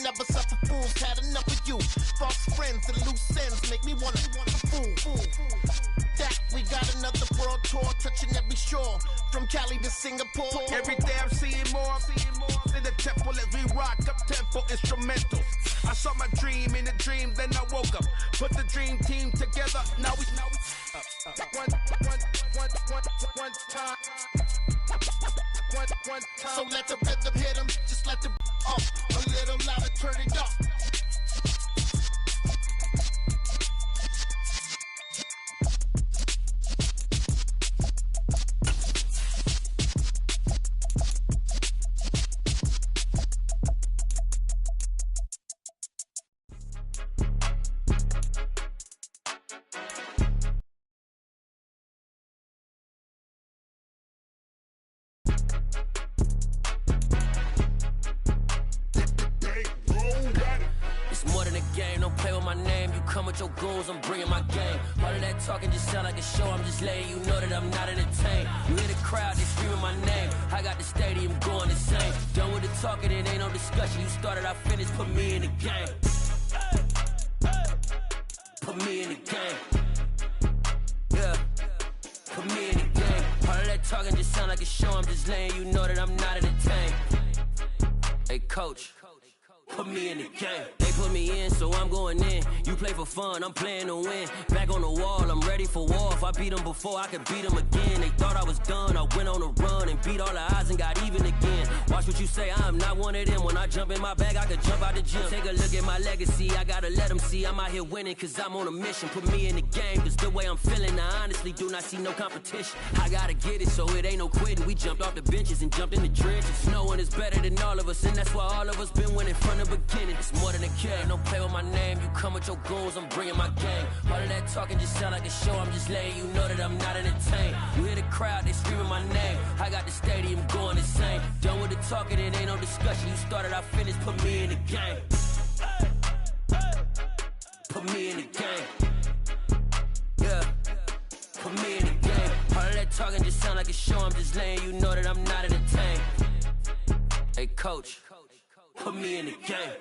never suffer fools. Had enough of you. False friends and loose ends make me wanna fool. That we got another world tour, touching every shore, from Cali to Singapore. Every day I'm seeing more in the temple as we rock up tempo instrumentals. I saw my dream in a dream, then I woke up. Put the dream team together. Now we one time. So let the rhythm hit 'em, just let the off a little louder, turn it up. Your goons, I'm bringing my game. All of that talking just sound like a show. I'm just letting you know that I'm not entertained. You hear the crowd, they screaming my name. I got the stadium going insane. Done with the talking, it ain't no discussion. You started, I finished. Put me in the game. Put me in the game. Yeah. Put me in the game. All of that talking just sound like a show. I'm just letting you know that I'm not entertained. Hey, coach. Put me in the game. They put me in, so I'm going in. You play for fun, I'm playing to win. Back on the wall, I'm ready for war. If I beat them before, I could beat them again. They thought I was done, I went on a run and beat all the odds and got even again. Watch what you say, I'm not one of them. When I jump in my bag, I could jump out the gym. Take a look at my legacy, I gotta let them see I'm out here winning, cause I'm on a mission. Put me in the game, cause the way I'm feeling, I honestly do not see no competition. I gotta get it, so it ain't no quitting. We jumped off the benches and jumped in the trenches. No one is better than all of us, and that's why all of us been winning from the beginning. It's more than a game, don't play with my name. You come with your goons, I'm bringing my game. All of that talking just sound like a show. I'm just letting you know that I'm not entertained. You hear the crowd, they screaming my name. I got the stadium going insane. Done with the talking, it ain't no discussion. You started, I finished. Put me in the game. Put me in the game. Yeah. Put me in the game. All of that talking just sound like a show. I'm just letting you know that I'm not entertained. Hey, coach. Put me in the game.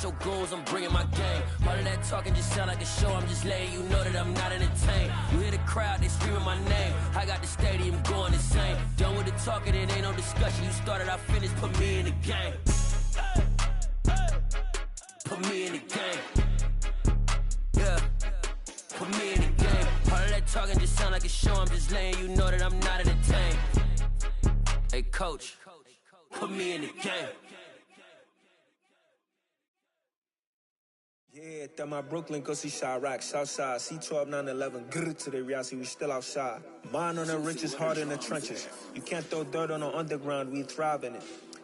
Your goals, I'm bringing my game. All of that talking just sound like a show. I'm just letting you know that I'm not entertained. You hear the crowd, they screaming my name. I got the stadium going insane. Done with the talking, it ain't no discussion. You started, I finished. Put me in the game. Put me in the game. Yeah. Put me in the game. All of that talking just sound like a show. I'm just letting you know that I'm not entertained. Hey, coach. Put me in the game. Yeah, that my Brooklyn, go see Chirac, Southside, C12, 911, grrr to the reality, we still outside. Mine on the riches, heart in the trenches. You can't throw dirt on the underground, we thrive in it.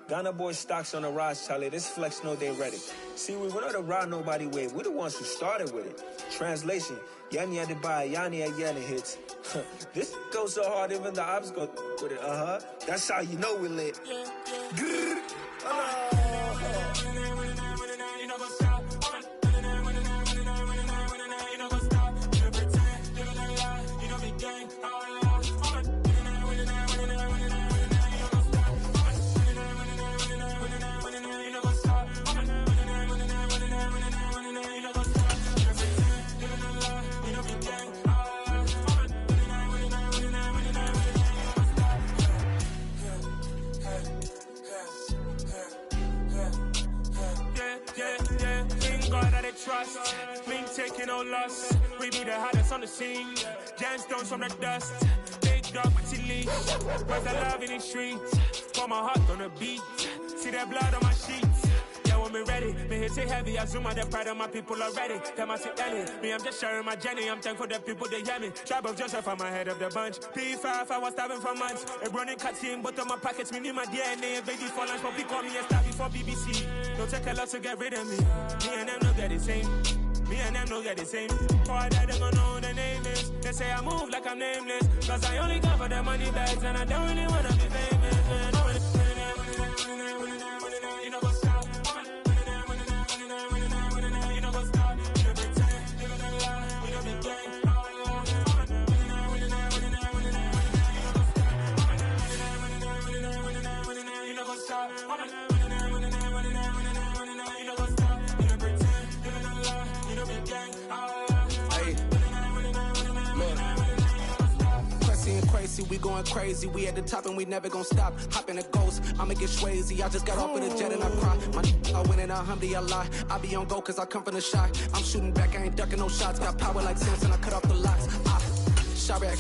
Ghana boys stocks on the rise, Charlie, this flex know they ready. See, we were not to ride nobody with, we're the ones who started with it. Translation, Yanni had to buy, Yanni had Yanni hits. This goes so hard, even the ops go with it, That's how you know we lit. Grrr, trust, me taking no loss. We be the hottest on the scene. Gemstones from the dust. Big dog with your leash. Where's the love in the streets? Pour my heart on the beat. See that blood on my sheets. Yeah, when me ready, me hit say heavy, I zoom on the pride of my people already. Them I say any, me I'm just sharing my journey. I'm thankful that people they hear me. Tribe of Joseph, I'm ahead of the bunch. P5, I was starving for months. A running cutscene, but on my pockets, me need my DNA. And baby for lunch, but we call me a star before BBC. No take a lot to get rid of me. Me and them no get the same. Me and them no get the same. For I die, they gon' know who the name is. They say I move like I'm nameless. Cause I only come for the money bags. And I don't really wanna be famous. You know what's stop. You know what's stop. You know pretend. Living a lie. We don't be gang. You know what's stop. Crazy, we going crazy. We at the top and we never gon' stop. Hop in a ghost, I'ma get swayzy. I just got off of the jet and I cry. My I win and I lie. I be on go cause I come from the shot. I'm shooting back, I ain't ducking no shots. Got power like Samson, I cut off the locks. Sharek,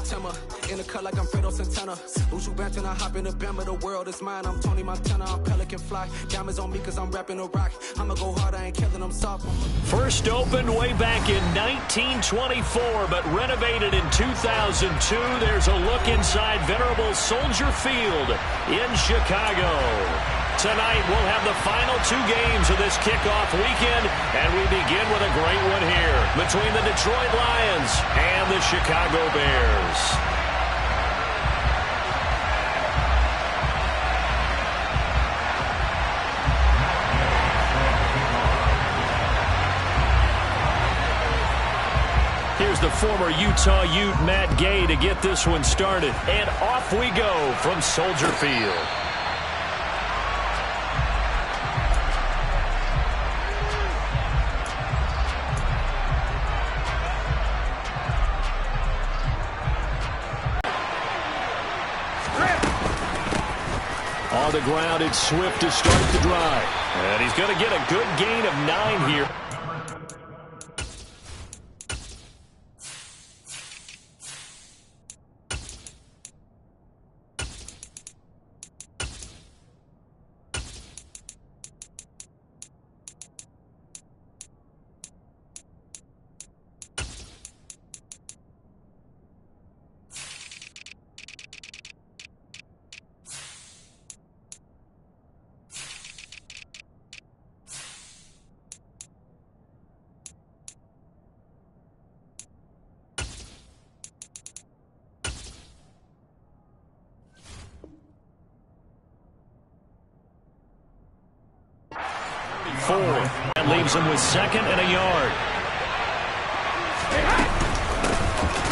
Tema, in the cut like I'm Fredo Santana. Uju Banton, I hop in the Bama, the world is mine. I'm Tony Montana, I'm Pelican Fly. Diamonds on me cause I'm rapping a rock. I'ma go hard, I ain't killing them soft. First opened way back in 1924, but renovated in 2002. There's a look inside venerable Soldier Field in Chicago. Tonight, we'll have the final 2 games of this kickoff weekend, and we begin with a great one here between the Detroit Lions and the Chicago Bears. Here's the former Utah Ute Matt Gay to get this one started, and off we go from Soldier Field. On the ground, it's Swift to start the drive. And he's going to get a good gain of 9 here. That leaves him with 2nd and a yard.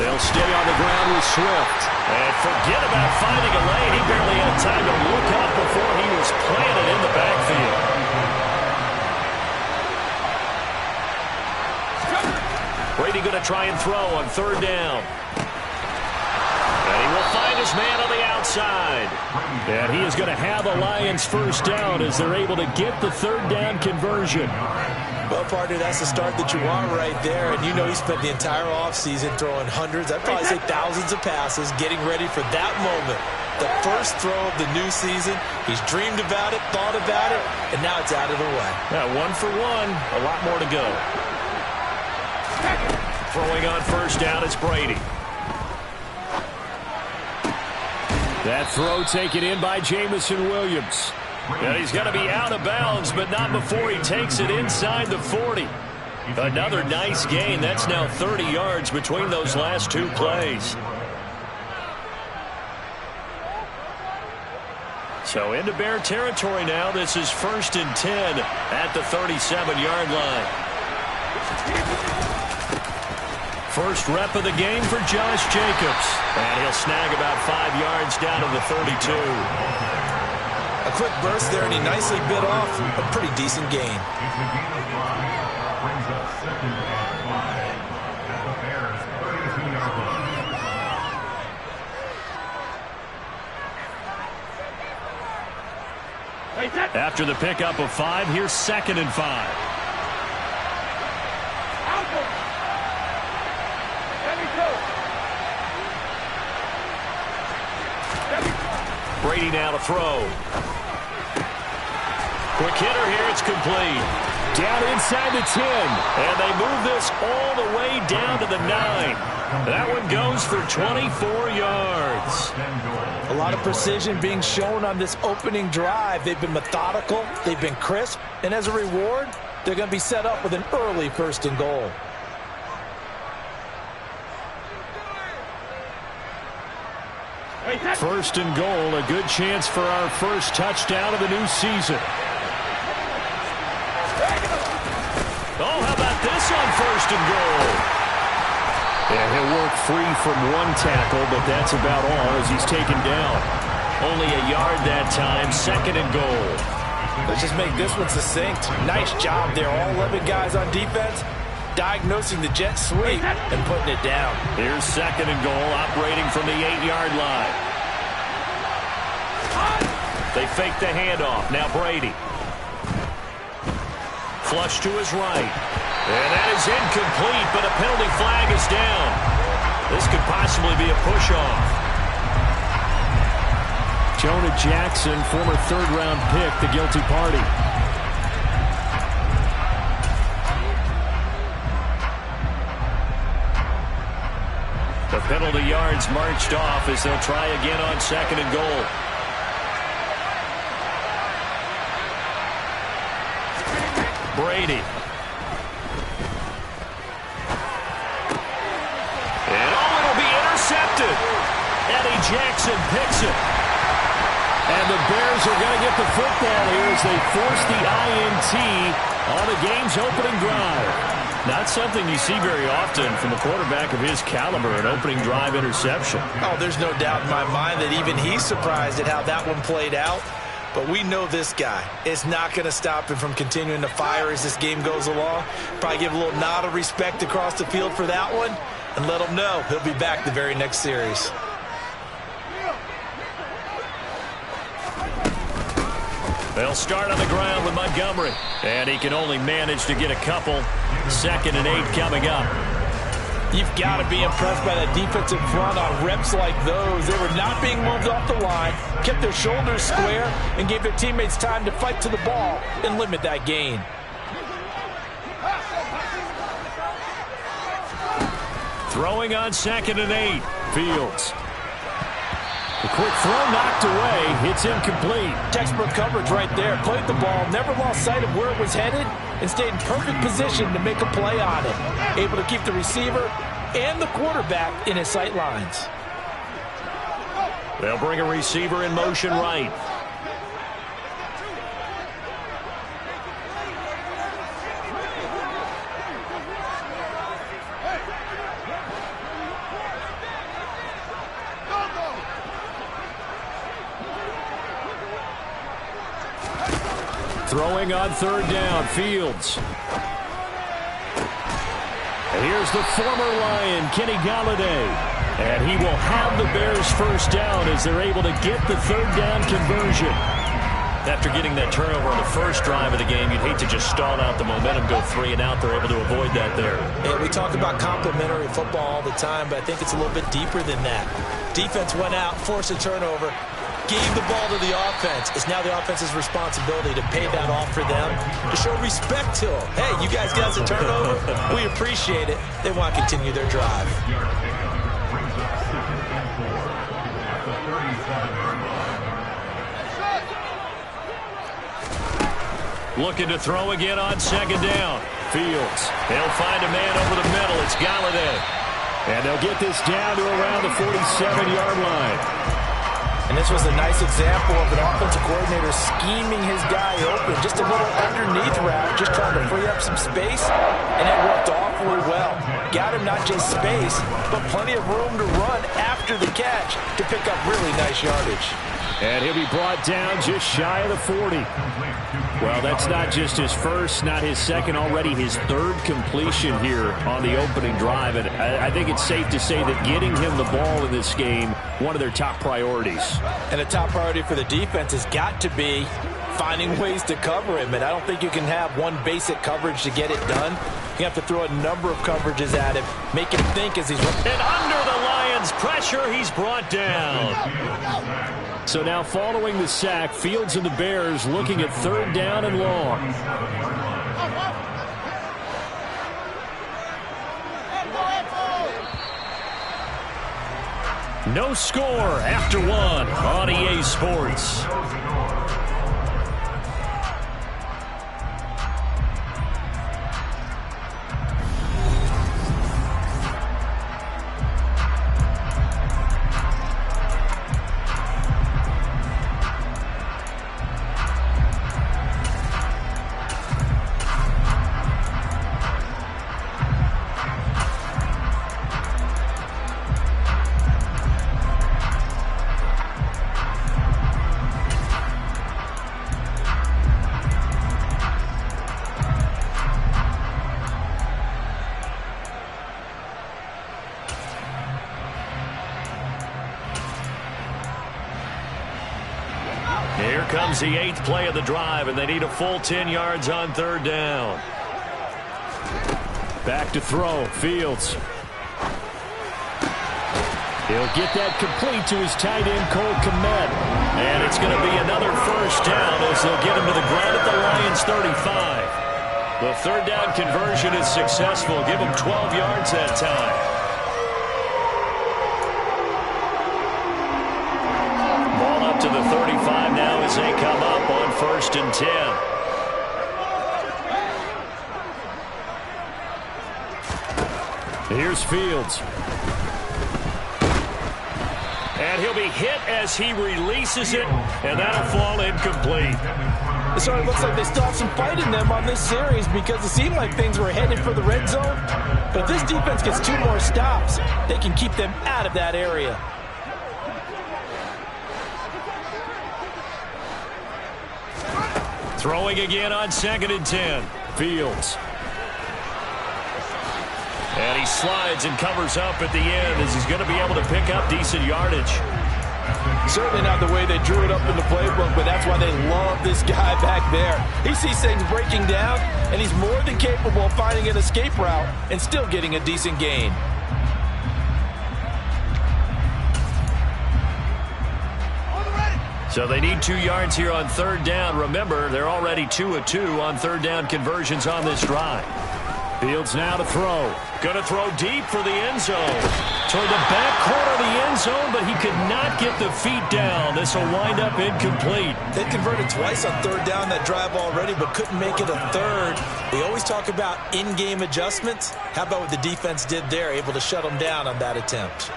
They'll stay on the ground with Swift. And forget about finding a lane. He barely had time to look up before he was planted in the backfield. Brady going to try and throw on 3rd down. And he will find his man on the outside. And he is going to have a Lions first down as they're able to get the 3rd down conversion. Well, partner, that's the start that you want right there. And you know he spent the entire offseason throwing hundreds, I'd probably say thousands of passes, getting ready for that moment. The first throw of the new season. He's dreamed about it, thought about it, and now it's out of the way. Yeah, 1 for 1, a lot more to go. Throwing on 1st down, it's Brady. That throw taken in by Jamison Williams. And he's going to be out of bounds, but not before he takes it inside the 40. Another nice gain. That's now 30 yards between those last 2 plays. So into Bear territory now. This is 1st and 10 at the 37-yard line. First rep of the game for Josh Jacobs. And he'll snag about 5 yards down to the 32. A quick burst there, and he nicely bit off a pretty decent gain. After the pickup of 5, here's 2nd and 5. Brady now to throw. Quick hitter here. It's complete. Down inside the 10. And they move this all the way down to the 9. That one goes for 24 yards. A lot of precision being shown on this opening drive. They've been methodical. They've been crisp. And as a reward, they're going to be set up with an early 1st and goal. First and goal, a good chance for our first touchdown of the new season. Oh, how about this on 1st and goal? Yeah, he'll work free from one tackle, but that's about all as he's taken down. Only a yard that time, 2nd and goal. Let's just make this one succinct. Nice job there. All 11 guys on defense diagnosing the jet sweep and putting it down. Here's 2nd and goal, operating from the 8-yard line. They fake the handoff. Now Brady. Flush to his right. And that is incomplete, but a penalty flag is down. This could possibly be a push-off. Jonah Jackson, former 3rd-round pick, the guilty party. The penalty yards marched off as they'll try again on 2nd and goal. Brady. And oh, it'll be intercepted. Eddie Jackson picks it. And the Bears are going to get the football here as they force the INT on the game's opening drive. Not something you see very often from a quarterback of his caliber, an opening drive interception. Oh, there's no doubt in my mind that even he's surprised at how that one played out. But we know this guy is not going to stop him from continuing to fire as this game goes along. Probably give a little nod of respect across the field for that one and let him know he'll be back the very next series. They'll start on the ground with Montgomery. And he can only manage to get a couple. 2nd and 8 coming up. You've got to be impressed by that defensive front on reps like those. They were not being moved off the line, kept their shoulders square, and gave their teammates time to fight to the ball and limit that gain. Throwing on 2nd and 8. Fields. The quick throw knocked away. It's incomplete. Textbook coverage right there. Played the ball, never lost sight of where it was headed, and stayed in perfect position to make a play on it. Able to keep the receiver and the quarterback in his sight lines. They'll bring a receiver in motion right. Throwing on 3rd down, Fields. And here's the former Lion, Kenny Galladay. And he will have the Bears first down as they're able to get the 3rd down conversion. After getting that turnover on the first drive of the game, you'd hate to just stall out the momentum, go 3 and out. They're able to avoid that there. Yeah, we talk about complementary football all the time, but I think it's a little bit deeper than that. Defense went out, forced a turnover, gave the ball to the offense. It's now the offense's responsibility to pay that off for them, to show respect to them. Hey, you guys got us a turnover. We appreciate it. They want to continue their drive. Looking to throw again on 2nd down. Fields. They'll find a man over the middle. It's Galladay. And they'll get this down to around the 47-yard line. And this was a nice example of an offensive coordinator scheming his guy open. Just a little underneath route, just trying to free up some space, and it worked awfully well. Got him not just space, but plenty of room to run after the catch to pick up really nice yardage. And he'll be brought down just shy of the 40. Well, that's not just his first, not his second, already his 3rd completion here on the opening drive. And I think it's safe to say that getting him the ball in this game, one of their top priorities. And a top priority for the defense has got to be finding ways to cover him. And I don't think you can have one basic coverage to get it done. You have to throw a number of coverages at him, make him think as he's... And under the Lions' pressure, he's brought down. So now following the sack, Fields and the Bears looking at 3rd down and long. No score after 1 on EA Sports. Here comes the 8th play of the drive, and they need a full 10 yards on 3rd down. Back to throw, Fields. He'll get that complete to his tight end, Cole Kmet. And it's going to be another 1st down as they'll get him to the ground at the Lions' 35. The 3rd down conversion is successful. Give him 12 yards that time. To the 35 now as they come up on 1st and 10. Here's Fields. And he'll be hit as he releases it, and that'll fall incomplete. So it looks like they still have some fight in them on this series because it seemed like things were headed for the red zone. But if this defense gets 2 more stops, they can keep them out of that area. Throwing again on 2nd and 10. Fields. And he slides and covers up at the end as he's going to be able to pick up decent yardage. Certainly not the way they drew it up in the playbook, but that's why they love this guy back there. He sees things breaking down, and he's more than capable of finding an escape route and still getting a decent gain. So they need 2 yards here on 3rd down. Remember, they're already 2 of 2 on 3rd down conversions on this drive. Fields now to throw. Going to throw deep for the end zone. Toward the back corner of the end zone, but he could not get the feet down. This will wind up incomplete. They converted twice on 3rd down that drive already, but couldn't make it a 3rd. We always talk about in-game adjustments. How about what the defense did there, able to shut them down on that attempt?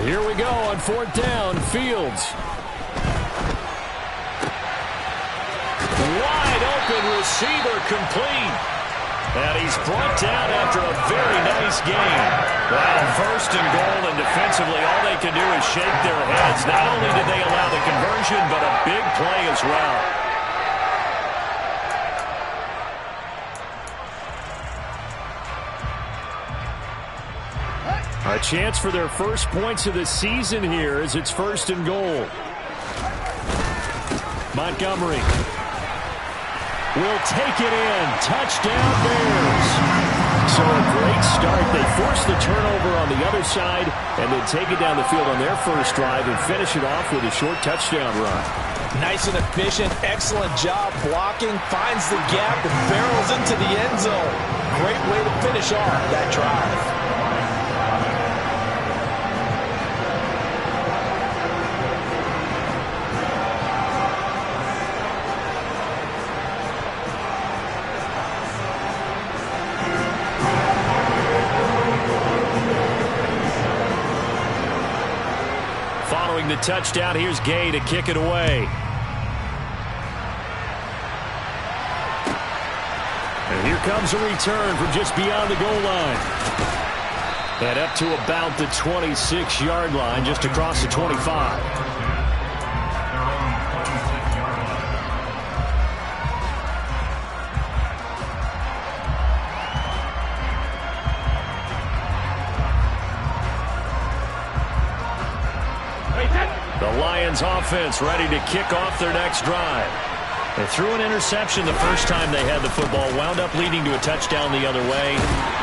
Here we go on 4th down. Fields. Wide open receiver complete. And he's brought down after a very nice game. Well, 1st and goal, and defensively all they can do is shake their heads. Not only did they allow the conversion, but a big play as well. A chance for their first points of the season here as it's 1st and goal. Montgomery will take it in. Touchdown Bears. So a great start. They force the turnover on the other side and then take it down the field on their first drive and finish it off with a short touchdown run. Nice and efficient. Excellent job blocking. Finds the gap and barrels into the end zone. Great way to finish off that drive. The touchdown. Here's Gay to kick it away. And here comes a return from just beyond the goal line. And up to about the 26-yard line, just across the 25. The Lions offense ready to kick off their next drive. They threw an interception the first time they had the football, wound up leading to a touchdown the other way.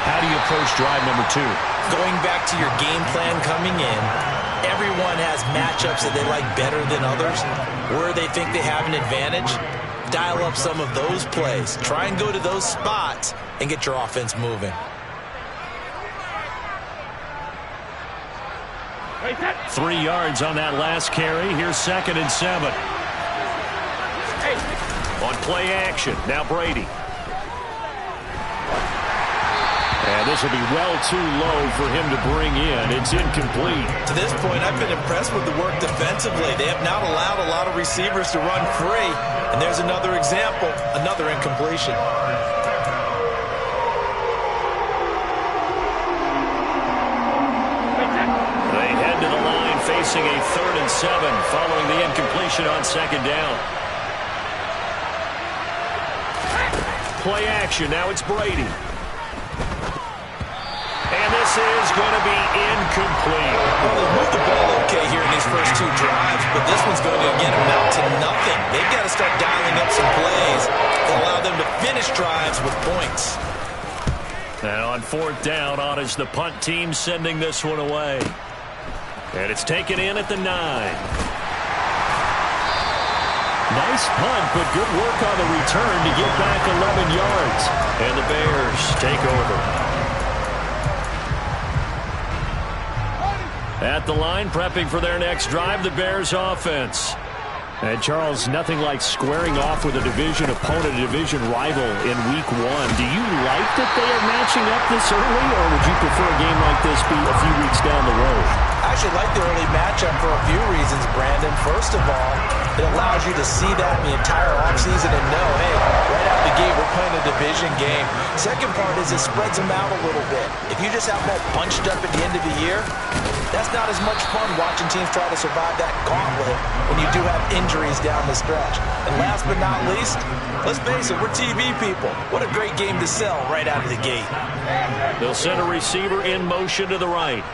How do you approach drive number 2? Going back to your game plan coming in, everyone has matchups that they like better than others, where they think they have an advantage. Dial up some of those plays. Try and go to those spots and get your offense moving. 3 yards on that last carry. Here's 2nd and 7. On play action, now Brady. And this will be well too low for him to bring in. It's incomplete. To this point, I've been impressed with the work defensively. They have not allowed a lot of receivers to run free. And there's another example, another incompletion. They head to the line facing a 3rd and 7 following the incompletion on 2nd down. Play action, now it's Brady. And this is going to be incomplete. Well, they moved the ball okay here in these first 2 drives, but this one's going to, again, amount to nothing. They've got to start dialing up some plays that allow them to finish drives with points. Now on 4th down, on is the punt team sending this one away. And it's taken in at the 9. Nice punt, but good work on the return to get back 11 yards. And the Bears take over. At the line, prepping for their next drive, the Bears offense. And Charles, nothing like squaring off with a division opponent, a division rival in week 1. Do you like that they are matching up this early, or would you prefer a game like this be a few weeks down the road? I actually like the early matchup for a few reasons, Brandon. First of all, it allows you to see that in the entire offseason and know, hey, right out the gate, we're playing a division game. Second part is it spreads them out a little bit. If you just have them all bunched up at the end of the year, that's not as much fun watching teams try to survive that gauntlet when you do have injuries down the stretch. And last but not least, let's face it, we're TV people. What a great game to sell right out of the gate. They'll send a receiver in motion to the right.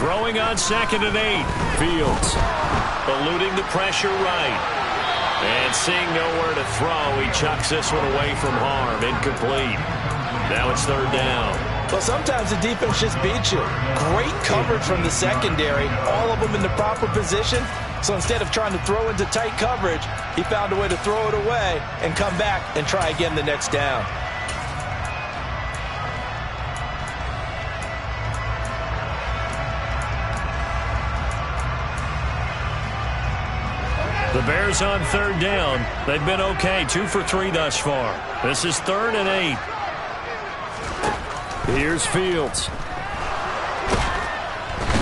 Throwing on 2nd and 8. Fields eluding the pressure right. And seeing nowhere to throw, he chucks this one away from harm. Incomplete. Now it's 3rd down. Well, sometimes the defense just beats you. Great coverage from the secondary. All of them in the proper position. So instead of trying to throw into tight coverage, he found a way to throw it away and come back and try again the next down. The Bears on 3rd down. They've been okay, 2 for 3 thus far. This is 3rd and 8. Here's Fields.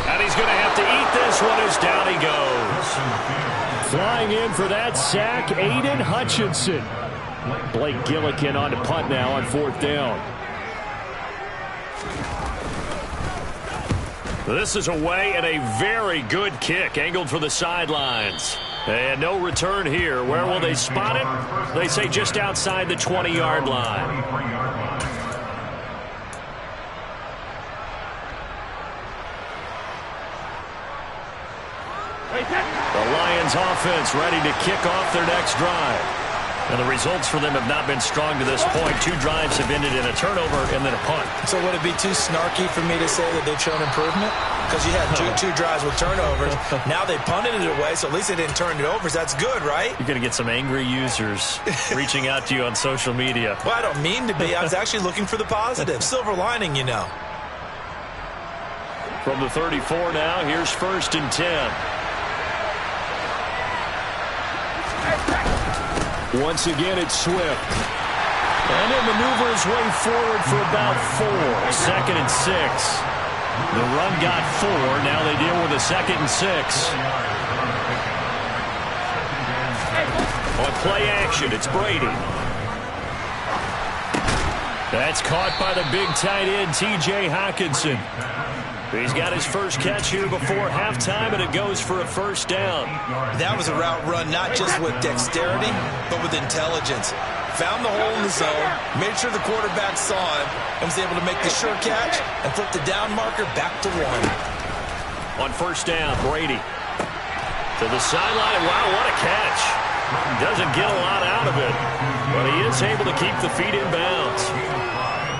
And he's going to have to eat this one as down he goes. Flying in for that sack, Aiden Hutchinson. Blake Gillikin on to punt now on 4th down. This is away and a very good kick, angled for the sidelines. And no return here. Where will they spot it? They say just outside the 20-yard line. The Lions offense ready to kick off their next drive. And the results for them have not been strong to this point. 2 drives have ended in a turnover and then a punt. So would it be too snarky for me to say that they've shown improvement? Because you had two drives with turnovers. Now they punted it away, so at least they didn't turn it over. So that's good, right? You're going to get some angry users reaching out to you on social media. Well, I don't mean to be. I was actually looking for the positive. Silver lining, you know. From the 34 now, here's 1st and 10. Once again, it's Swift. And he'll maneuver his way forward for about 4. 2nd and 6. The run got 4. Now they deal with a 2nd and 6. On play action, it's Brady. That's caught by the big tight end, T.J. Hockenson. He's got his first catch here before halftime, and it goes for a first down. That was a route run not just with dexterity, but with intelligence. Found the hole in the zone, made sure the quarterback saw him, and was able to make the sure catch and flip the down marker back to 1. On first down, Brady to the sideline, and wow, what a catch. Doesn't get a lot out of it, but he is able to keep the feet in bounds.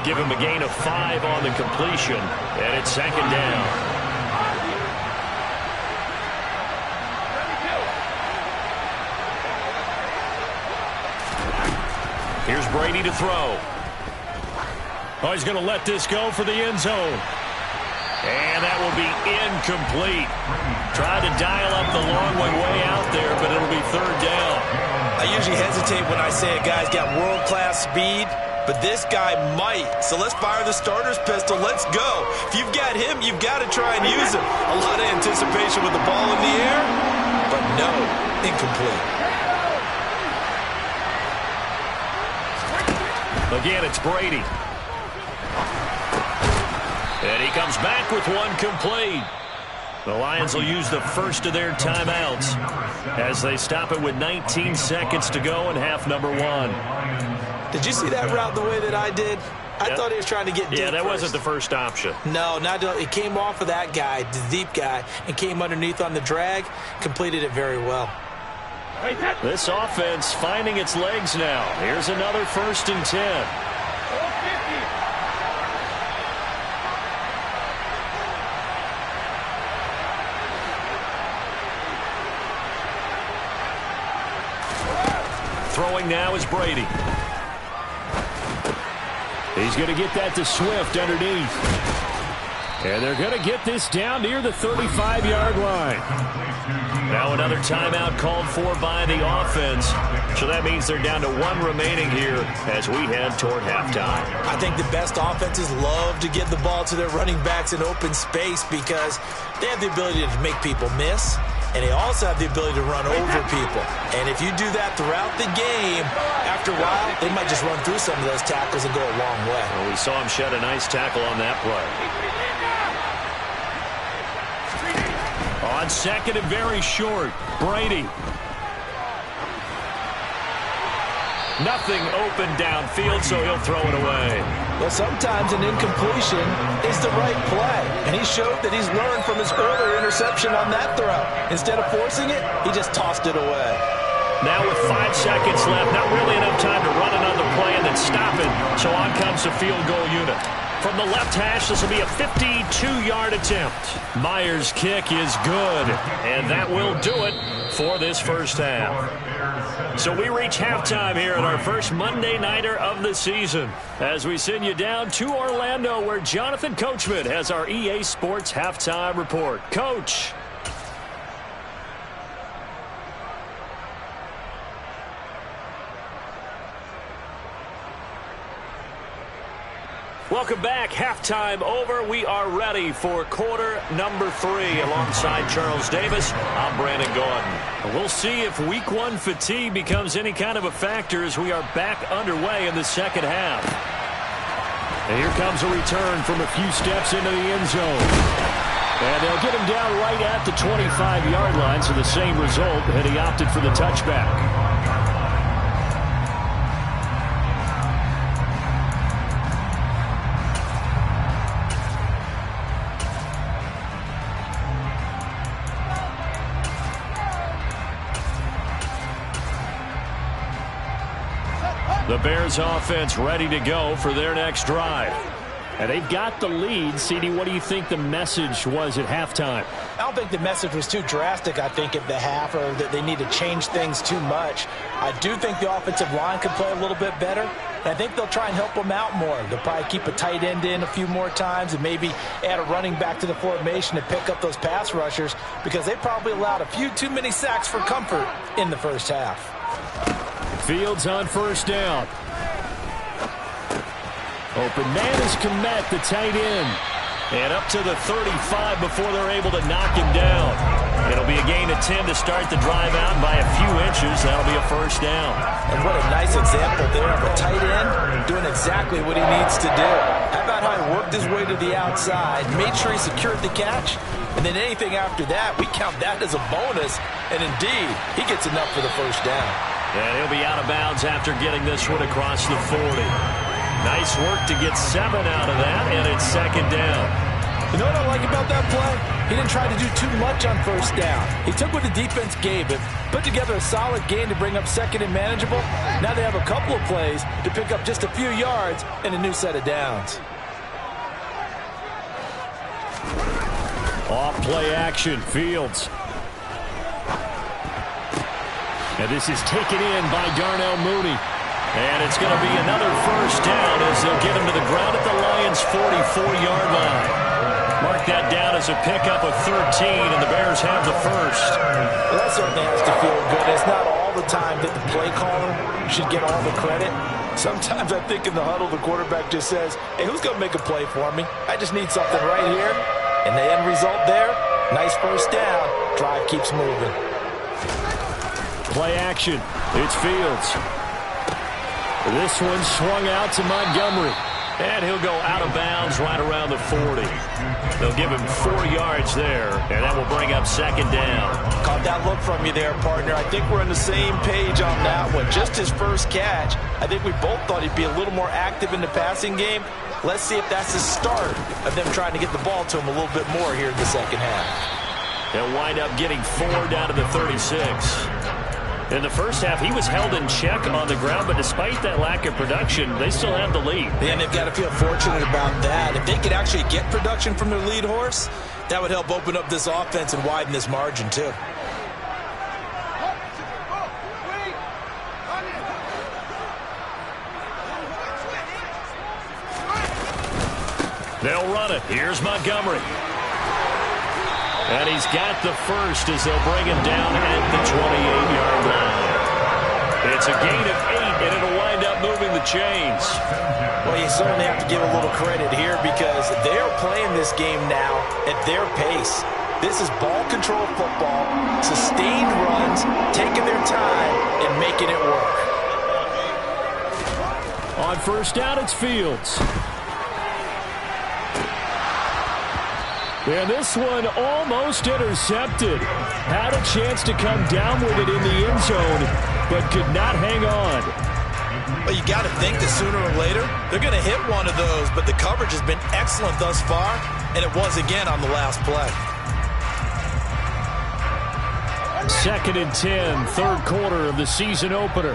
Give him a gain of 5 on the completion, and it's second down. Here's Brady to throw. Oh, he's going to let this go for the end zone. And that will be incomplete. Tried to dial up the long way out there, but it'll be third down. I usually hesitate when I say a guy's got world-class speed, but this guy might. So let's fire the starter's pistol. Let's go. If you've got him, you've got to try and use him. A lot of anticipation with the ball in the air, but no, incomplete. Again, it's Brady. And he comes back with one complete. The Lions will use the first of their timeouts as they stop it with 19 seconds to go in half number 1. Did you see that route the way that I did? I thought he was trying to get deep. Yeah, that first. wasn't the first option. No, it came off of that guy, the deep guy, and came underneath on the drag, completed it very well. This offense finding its legs now. Here's another 1st and 10. Throwing now is Brady. He's going to get that to Swift underneath. And they're going to get this down near the 35-yard line. Now another timeout called for by the offense. So that means they're down to 1 remaining here as we head toward halftime. I think the best offenses love to get the ball to their running backs in open space because they have the ability to make people miss, and they also have the ability to run over people. And if you do that throughout the game, after a while, they might just run through some of those tackles and go a long way. Well, we saw him shed a nice tackle on that play. On second and very short, Brady. Nothing open downfield, so he'll throw it away. Well, sometimes an incompletion is the right play, and he showed that he's learned from his earlier interception on that throw. Instead of forcing it, he just tossed it away. Now with 5 seconds left, not really enough time to run another play and then stop it, so on comes the field goal unit. From the left hash, this will be a 52-yard attempt. Myers' kick is good, and that will do it for this first half. So we reach halftime here at our first Monday Nighter of the season as we send you down to Orlando where Jonathan Coachman has our EA Sports Halftime Report. Coach. Welcome back. Halftime over. We are ready for quarter number 3. Alongside Charles Davis, I'm Brandon Gordon. We'll see if week 1 fatigue becomes any kind of a factor as we are back underway in the second half. And here comes a return from a few steps into the end zone. And they'll get him down right at the 25-yard line, so the same result, and he opted for the touchback. The Bears offense ready to go for their next drive. And they've got the lead. CD, what do you think the message was at halftime? I don't think the message was too drastic, I think, at the half, or that they need to change things too much. I do think the offensive line could play a little bit better. And I think they'll try and help them out more. They'll probably keep a tight end in a few more times and maybe add a running back to the formation to pick up those pass rushers because they probably allowed a few too many sacks for comfort in the first half. Fields on first down. Open man is Kmet, the tight end. And up to the 35 before they're able to knock him down. It'll be a gain of 10 to start the drive out by a few inches. That'll be a first down. And what a nice example there of a tight end doing exactly what he needs to do. How about got how he worked his way to the outside, made sure he secured the catch, and then anything after that, we count that as a bonus. And indeed, he gets enough for the first down. And he'll be out of bounds after getting this one across the 40. Nice work to get 7 out of that, and it's second down. You know what I like about that play? He didn't try to do too much on first down. He took what the defense gave him, put together a solid gain to bring up second and manageable. Now they have a couple of plays to pick up just a few yards and a new set of downs. Off play action, Fields. And this is taken in by Darnell Mooney. And it's going to be another first down as they'll get him to the ground at the Lions' 44-yard line. Mark that down as a pickup of 13, and the Bears have the first. Well, that certainly has to feel good. It's not all the time that the play caller should get all the credit. Sometimes I think in the huddle, the quarterback just says, hey, who's going to make a play for me? I just need something right here. And the end result there, nice first down. Drive keeps moving. Play action. It's Fields. This one swung out to Montgomery. And he'll go out of bounds right around the 40. They'll give him 4 yards there, and that will bring up second down. Caught that look from you there, partner. I think we're on the same page on that one. Just his first catch. I think we both thought he'd be a little more active in the passing game. Let's see if that's the start of them trying to get the ball to him a little bit more here in the second half. They'll wind up getting 4 down to the 36. In the first half, he was held in check on the ground, but despite that lack of production, they still have the lead. And they've got to feel fortunate about that. If they could actually get production from their lead horse, that would help open up this offense and widen this margin, too. They'll run it. Here's Montgomery. And he's got the first as they'll bring him down at the 28-yard line. It's a gain of 8, and it'll wind up moving the chains. Well, you certainly have to give a little credit here because they're playing this game now at their pace. This is ball control football, sustained runs, taking their time and making it work. On first down, it's Fields. And this one almost intercepted. Had a chance to come down with it in the end zone, but could not hang on. Well, you got to think that sooner or later, they're going to hit one of those, but the coverage has been excellent thus far, and it was again on the last play. 2nd and 10, third quarter of the season opener.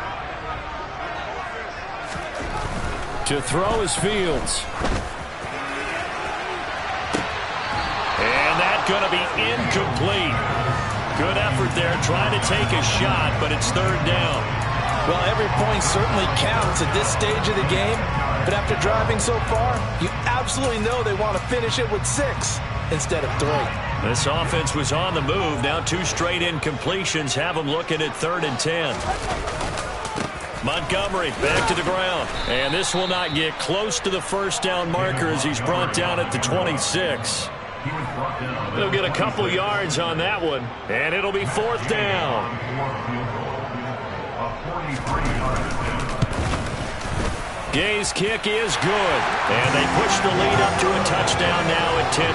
To throw is Fields. Going to be incomplete. Good effort there, trying to take a shot, but it's third down. Well, every point certainly counts at this stage of the game, but after driving so far, you absolutely know they want to finish it with 6 instead of 3. This offense was on the move. Now 2 straight incompletions have them looking at 3rd and 10. Montgomery back to the ground, and this will not get close to the first down marker as he's brought down at the 26. They'll get a couple yards on that one, and it'll be 4th down. Gay's kick is good, and they push the lead up to a touchdown now at 10-3.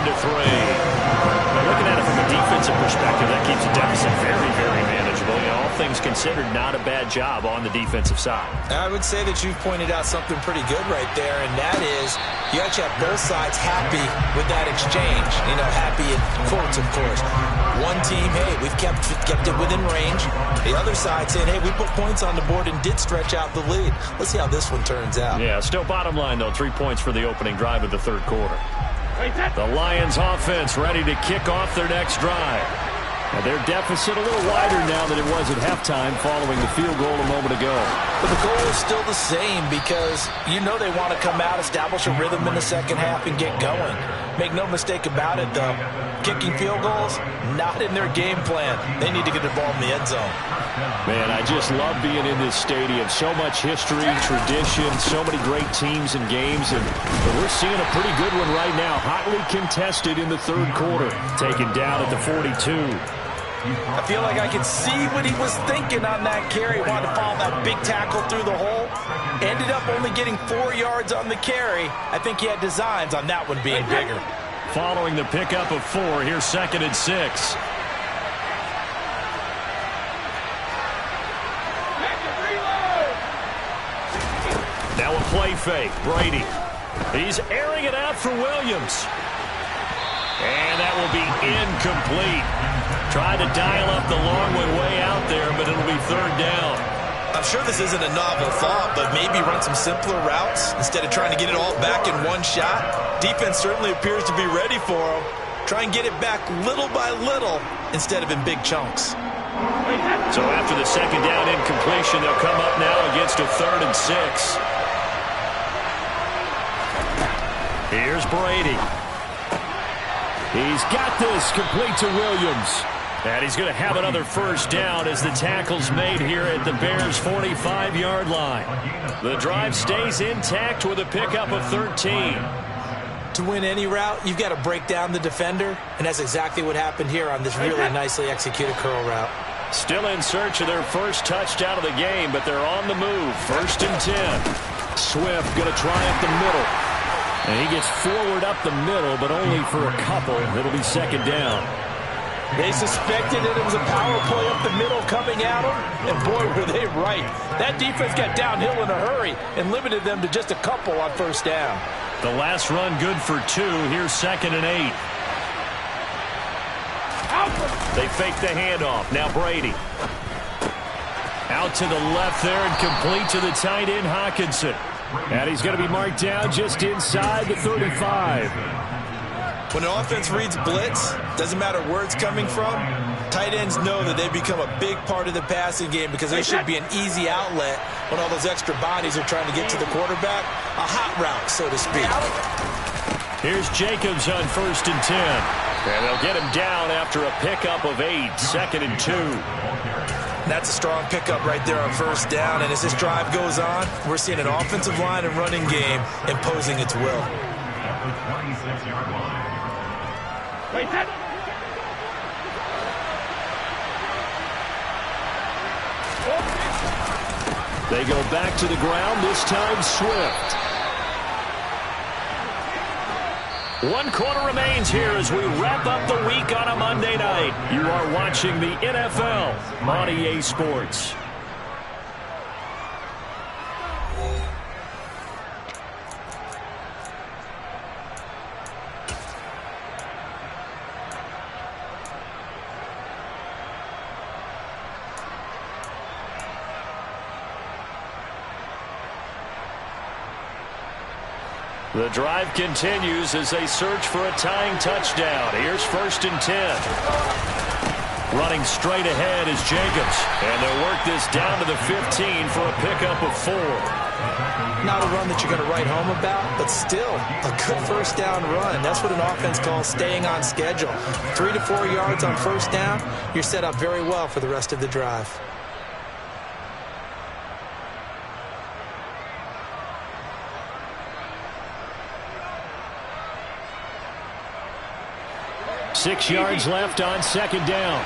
Now looking at it from a defensive perspective, that keeps the deficit very, very manageable. You know, all things considered, not a bad job on the defensive side. I would say that you've pointed out something pretty good right there, and that is you actually have both sides happy with that exchange. You know, happy in quotes, of course. One team, hey, we've kept it within range. The other side saying, hey, we put points on the board and did stretch out the lead. Let's see how this one turns out. Yeah, still bottom line, though, 3 points for the opening drive of the third quarter. The Lions offense ready to kick off their next drive. Now their deficit a little wider now than it was at halftime following the field goal a moment ago. But the goal is still the same because you know they want to come out, establish a rhythm in the second half, and get going. Make no mistake about it, though. Kicking field goals, not in their game plan. They need to get the ball in the end zone. Man, I just love being in this stadium. So much history, tradition, so many great teams and games. And we're seeing a pretty good one right now. Hotly contested in the third quarter. Taken down at the 42. I feel like I can see what he was thinking on that carry. Wanted to follow that big tackle through the hole. Ended up only getting 4 yards on the carry. I think he had designs on that one being bigger. Following the pickup of 4, here's 2nd and 6. Now a play fake. Brady. He's airing it out for Williams. And that will be incomplete. Tried to dial up the long way out there, but it'll be 3rd down. I'm sure this isn't a novel thought, but maybe run some simpler routes instead of trying to get it all back in one shot. Defense certainly appears to be ready for him. Try and get it back little by little instead of in big chunks. So after the 2nd down incompletion, they'll come up now against a 3rd and 6. Here's Brady. He's got this complete to Williams. And he's going to have another 1st down as the tackle's made here at the Bears' 45-yard line. The drive stays intact with a pickup of 13. To win any route, you've got to break down the defender, and that's exactly what happened here on this really nicely executed curl route. Still in search of their first touchdown of the game, but they're on the move. 1st and 10. Swift going to try up the middle. And he gets forward up the middle, but only for a couple. It'll be 2nd down. They suspected that it was a power play up the middle coming at them, and boy, were they right. That defense got downhill in a hurry and limited them to just a couple on 1st down. The last run good for 2. Here's 2nd and 8. They fake the handoff. Now Brady. Out to the left there and complete to the tight end, Hockenson. And he's going to be marked down just inside the 35. When an offense reads blitz, doesn't matter where it's coming from, tight ends know that they become a big part of the passing game because they should be an easy outlet when all those extra bodies are trying to get to the quarterback. A hot route, so to speak. Here's Jacobs on 1st and 10. And they'll get him down after a pickup of 8. 2nd and 2. That's a strong pickup right there on 1st down. And as this drive goes on, we're seeing an offensive line and running game imposing its will. They go back to the ground, this time Swift. 1 quarter remains here as we wrap up the week on a Monday night. You are watching the NFL on EA Sports. The drive continues as they search for a tying touchdown. Here's 1st and 10. Running straight ahead is Jacobs. And they'll work this down to the 15 for a pickup of 4. Not a run that you're going to write home about, but still a good 1st down run. That's what an offense calls staying on schedule. 3 to 4 yards on 1st down, you're set up very well for the rest of the drive. Six yards left on 2nd down.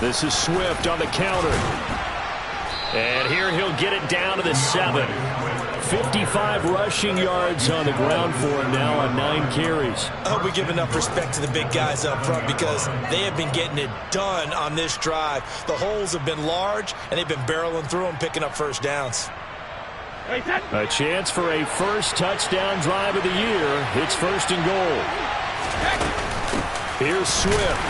This is Swift on the counter. And here he'll get it down to the 7. 55 rushing yards on the ground for him now on 9 carries. I hope we give enough respect to the big guys up front because they have been getting it done on this drive. The holes have been large, and they've been barreling through them, picking up 1st downs. A chance for a first touchdown drive of the year. It's 1st and goal. Here's Swift.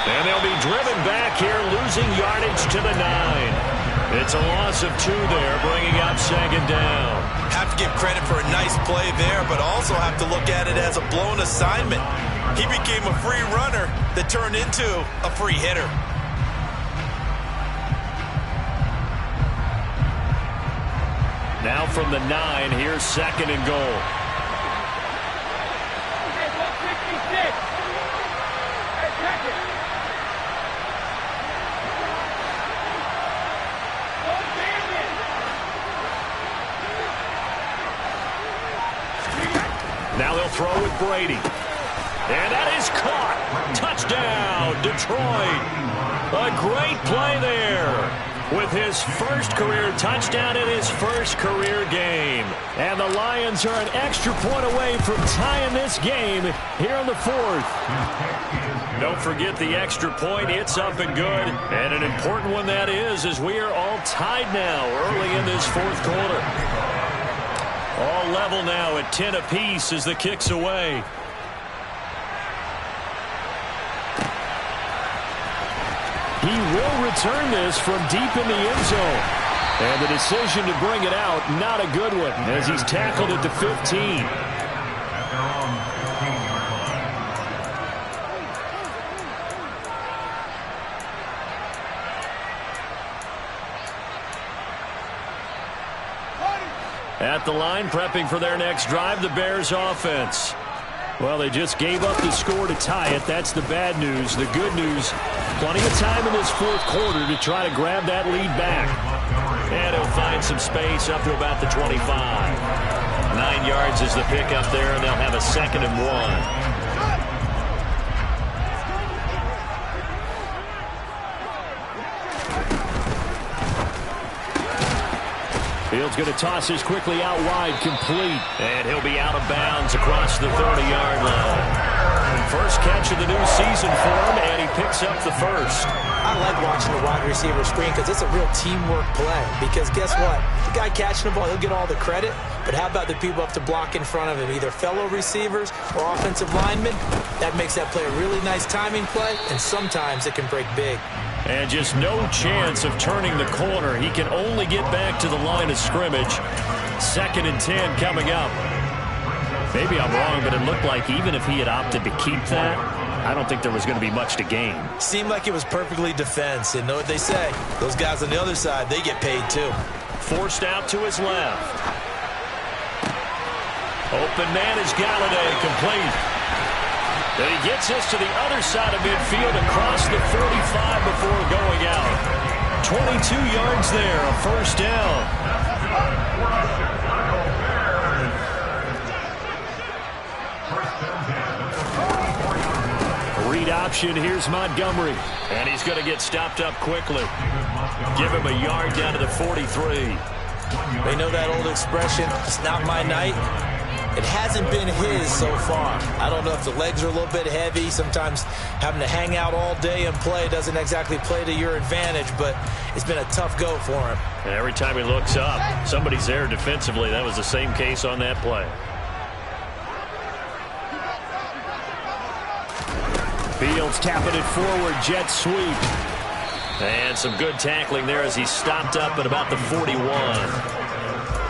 And they'll be driven back here, losing yardage to the 9. It's a loss of 2 there, bringing up 2nd down. Have to give credit for a nice play there, but also have to look at it as a blown assignment. He became a free runner that turned into a free hitter. Now from the 9, here's 2nd and goal. Now they'll throw with Brady. And that is caught. Touchdown, Detroit. A great play there with his first career touchdown in his first career game. And the Lions are an extra point away from tying this game here in the fourth. Don't forget the extra point. It's up and good. And an important one that is, as we are all tied now early in this fourth quarter. All level now at 10 apiece as the kick's away. He will return this from deep in the end zone. And the decision to bring it out, not a good one, as he's tackled at the 15. At the line, prepping for their next drive, the Bears offense. Well, they just gave up the score to tie it. That's the bad news. The good news, plenty of time in this fourth quarter to try to grab that lead back. And he'll find some space up to about the 25. 9 yards is the pickup there, and they'll have a 2nd and 1. Fields going to toss this quickly out wide, complete. And he'll be out of bounds across the 30-yard line. First catch of the new season for him, and he picks up the first. I like watching the wide receiver screen because it's a real teamwork play. Because guess what? The guy catching the ball, he'll get all the credit. But how about the people up to block in front of him, either fellow receivers or offensive linemen? That makes that play a really nice timing play, and sometimes it can break big. And just no chance of turning the corner. He can only get back to the line of scrimmage. 2nd and 10 coming up. Maybe I'm wrong, but it looked like even if he had opted to keep that, I don't think there was going to be much to gain. Seemed like it was perfectly defense. And know what they say? Those guys on the other side, they get paid too. Forced out to his left. Open man is Galladay, complete. Then he gets this to the other side of midfield across the 45 before going out. 22 yards there, a first down. Read option, here's Montgomery. And he's going to get stopped up quickly. Give him a yard down to the 43. They know that old expression, it's not my night. It hasn't been his so far. I don't know if the legs are a little bit heavy. Sometimes having to hang out all day and play doesn't exactly play to your advantage, but it's been a tough go for him. And every time he looks up, somebody's there defensively. That was the same case on that play. Fields tapping it forward, jet sweep. And some good tackling there as he's stopped up at about the 41.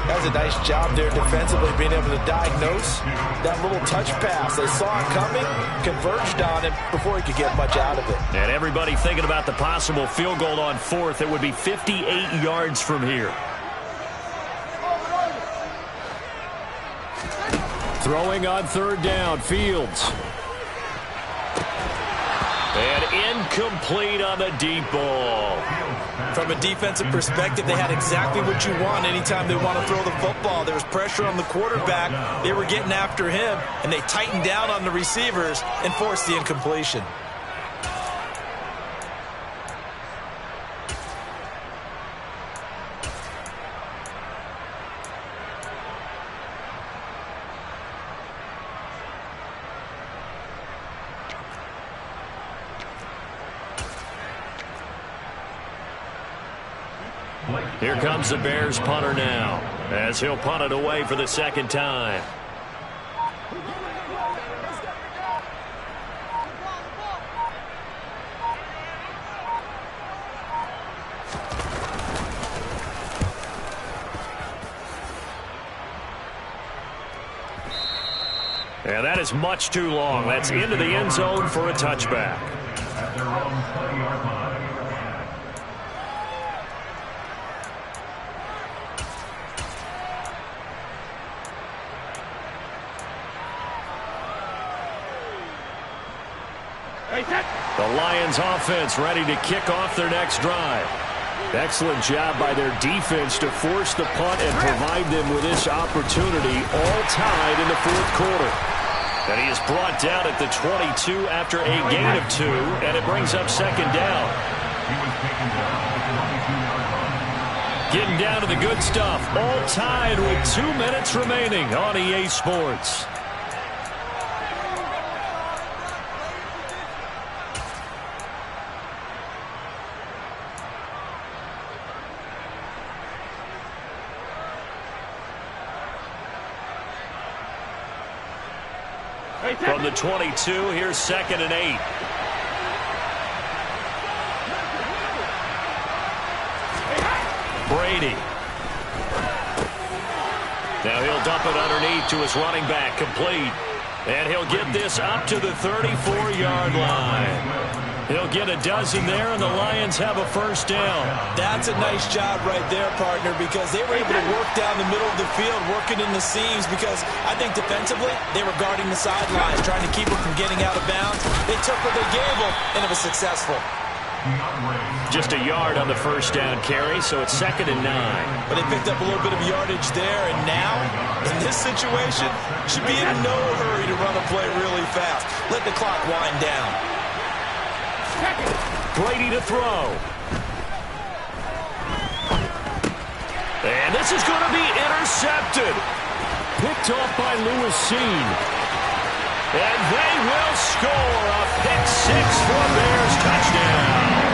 That was a nice job there defensively, being able to diagnose that little touch pass. They saw it coming, converged on it before he could get much out of it. And everybody thinking about the possible field goal on 4th. It would be 58 yards from here. Throwing on 3rd down, Fields. And incomplete on the deep ball. From a defensive perspective, they had exactly what you want anytime they want to throw the football. There was pressure on the quarterback. They were getting after him, and they tightened down on the receivers and forced the incompletion. Here comes the Bears punter now, as he'll punt it away for the 2nd time. And that is much too long. That's into the end zone for a touchback. The Lions offense ready to kick off their next drive. Excellent job by their defense to force the punt and provide them with this opportunity, all tied in the 4th quarter. And he is brought down at the 22 after a gain of 2, and it brings up second down. Getting down to the good stuff. All tied with 2 minutes remaining on EA Sports. From the 22, here's 2nd and 8. Brady. Now he'll dump it underneath to his running back, complete. And he'll get this up to the 34-yard line. He'll get a dozen there, and the Lions have a first down. That's a nice job right there, partner, because they were able to work down the middle of the field, working in the seams, because I think defensively they were guarding the sidelines, trying to keep them from getting out of bounds. They took what they gave them, and it was successful. Just a yard on the first down carry, so it's 2nd and 9. But they picked up a little bit of yardage there, and now, in this situation, should be in no hurry to run a play really fast. Let the clock wind down. Brady to throw. And this is going to be intercepted. Picked off by Lewis Seen. And they will score a pick-6 for Bears touchdown.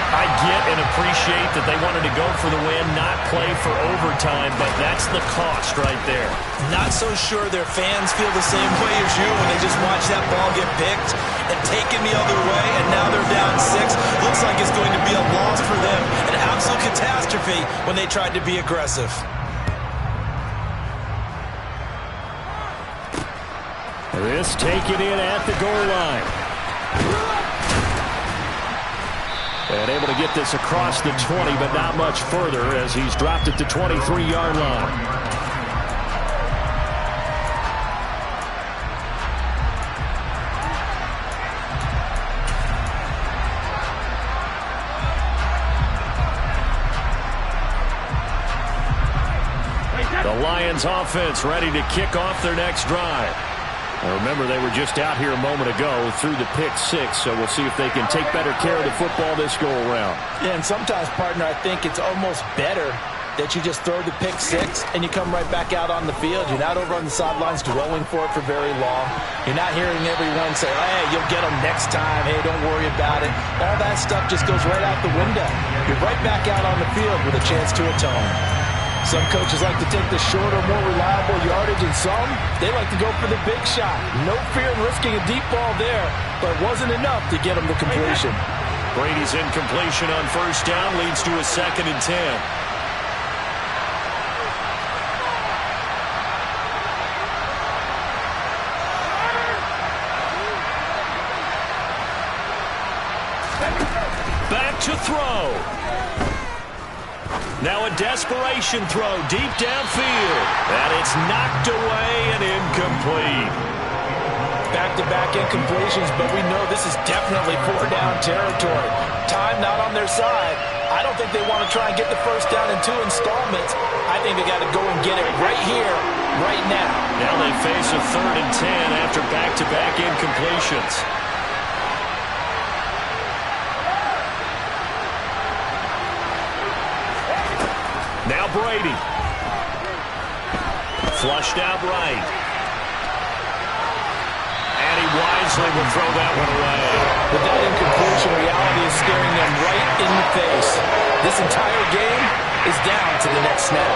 I get and appreciate that they wanted to go for the win, not play for overtime, but that's the cost right there. Not so sure their fans feel the same way as you when they just watch that ball get picked and taken the other way, and now they're down 6. Looks like it's going to be a loss for them, an absolute catastrophe when they tried to be aggressive. This taken in at the goal line. And able to get this across the 20, but not much further as he's dropped at the 23-yard line. The Lions offense ready to kick off their next drive. Now remember, they were just out here a moment ago through the pick-6, so we'll see if they can take better care of the football this go-around. Yeah, and sometimes, partner, I think it's almost better that you just throw the pick-6 and you come right back out on the field. You're not over on the sidelines dwelling for it for very long. You're not hearing everyone say, hey, you'll get them next time. Hey, don't worry about it. All that stuff just goes right out the window. You're right back out on the field with a chance to atone. Some coaches like to take the shorter, more reliable yardage, and some, they like to go for the big shot. No fear in risking a deep ball there, but it wasn't enough to get them to completion. Brady's incompletion on first down leads to a 2nd and 10. Back to throw. Now a desperation throw deep downfield. And it's knocked away and incomplete. Back-to-back incompletions, but we know this is definitely 4-down territory. Time not on their side. I don't think they want to try and get the first down in 2 installments. I think they got to go and get it right here, right now. Now they face a 3rd and 10 after back-to-back incompletions. Now Brady. Flushed out right. And he wisely will throw that one away. But that incompletion reality is staring them right in the face. This entire game is down to the next snap.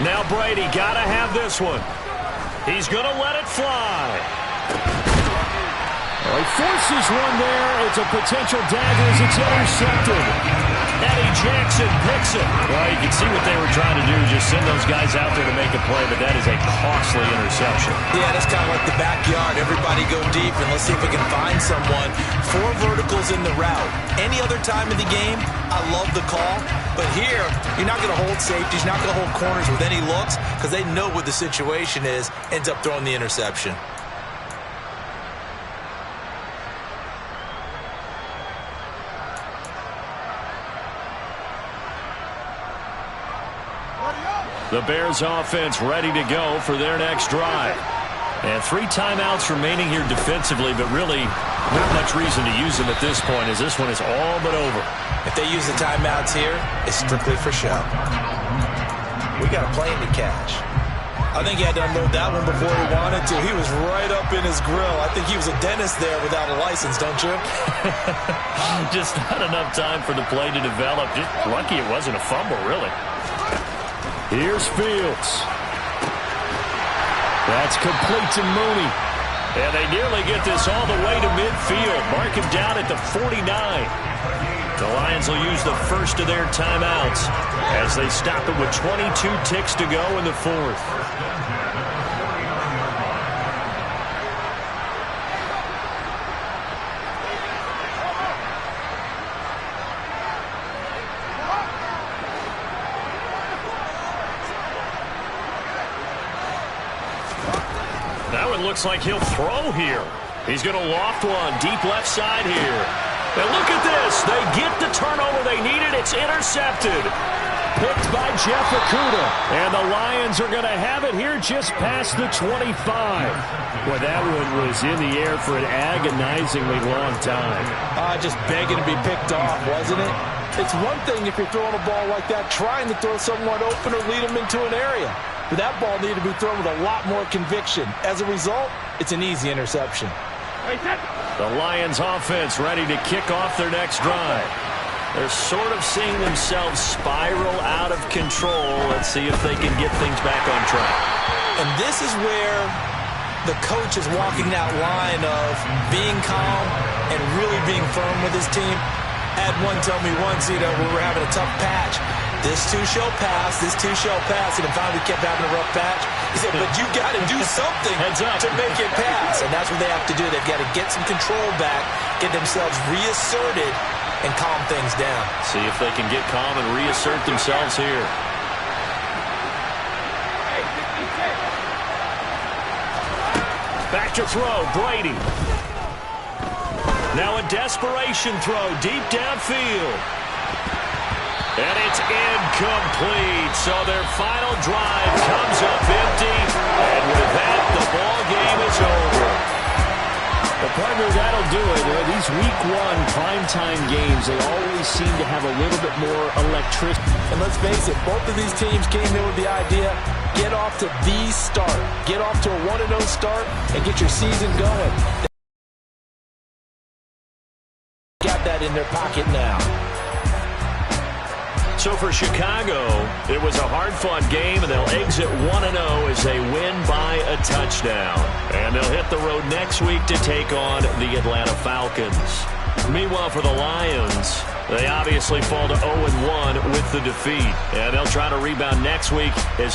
Now Brady got to have this one. He's going to let it fly. Well, he forces one there. It's a potential dagger as it's intercepted. Eddie Jackson picks it. Well, you can see what they were trying to do, just send those guys out there to make a play, but that is a costly interception. Yeah, that's kind of like the backyard. Everybody go deep, and let's see if we can find someone. 4 verticals in the route. Any other time in the game, I love the call. But here, you're not going to hold safeties, you're not going to hold corners with any looks because they know what the situation is, ends up throwing the interception. The Bears offense ready to go for their next drive. And 3 timeouts remaining here defensively, but really not much reason to use them at this point as this one is all but over. If they use the timeouts here, it's strictly for show. We got a plane to catch. I think he had to unload that one before he wanted to. He was right up in his grill. I think he was a dentist there without a license, don't you? Just not enough time for the play to develop. Just lucky it wasn't a fumble, really. Here's Fields. That's complete to Mooney. And they nearly get this all the way to midfield. Mark him down at the 49. The Lions will use the first of their timeouts as they stop it with 22 ticks to go in the 4th. That one looks like he'll throw here. He's going to loft one deep left side here. And look at this. They get the turnover they needed. It's intercepted. Picked by Jeff Okudah. And the Lions are going to have it here just past the 25. Boy, that one was in the air for an agonizingly long time. Just begging to be picked off, wasn't it? It's one thing if you're throwing a ball like that, trying to throw someone open or lead them into an area. But that ball needed to be thrown with a lot more conviction. As a result, it's an easy interception. The Lions offense ready to kick off their next drive. They're sort of seeing themselves spiral out of control. Let's see if they can get things back on track. And this is where the coach is walking that line of being calm and really being firm with his team. Had one tell me once, we were having a tough patch. This too shall pass, this too shall pass. And then finally kept having a rough patch. He said, but you got to do something to make it pass. And that's what they have to do. They've got to get some control back, get themselves reasserted, and calm things down. See if they can get calm and reassert themselves here. Back to throw, Brady. Now a desperation throw deep downfield. And it's incomplete. So their final drive comes up empty. And with that, the ball game is over. Well, partner, that'll do it. These Week 1 primetime games, they always seem to have a little bit more electricity. And let's face it, both of these teams came in with the idea, get off to the start. Get off to a 1-0 start and get your season going. Got that in their pocket now. So for Chicago, it was a hard-fought game, and they'll exit 1-0 as they win by a touchdown. And they'll hit the road next week to take on the Atlanta Falcons. Meanwhile, for the Lions, they obviously fall to 0-1 with the defeat. And they'll try to rebound next week as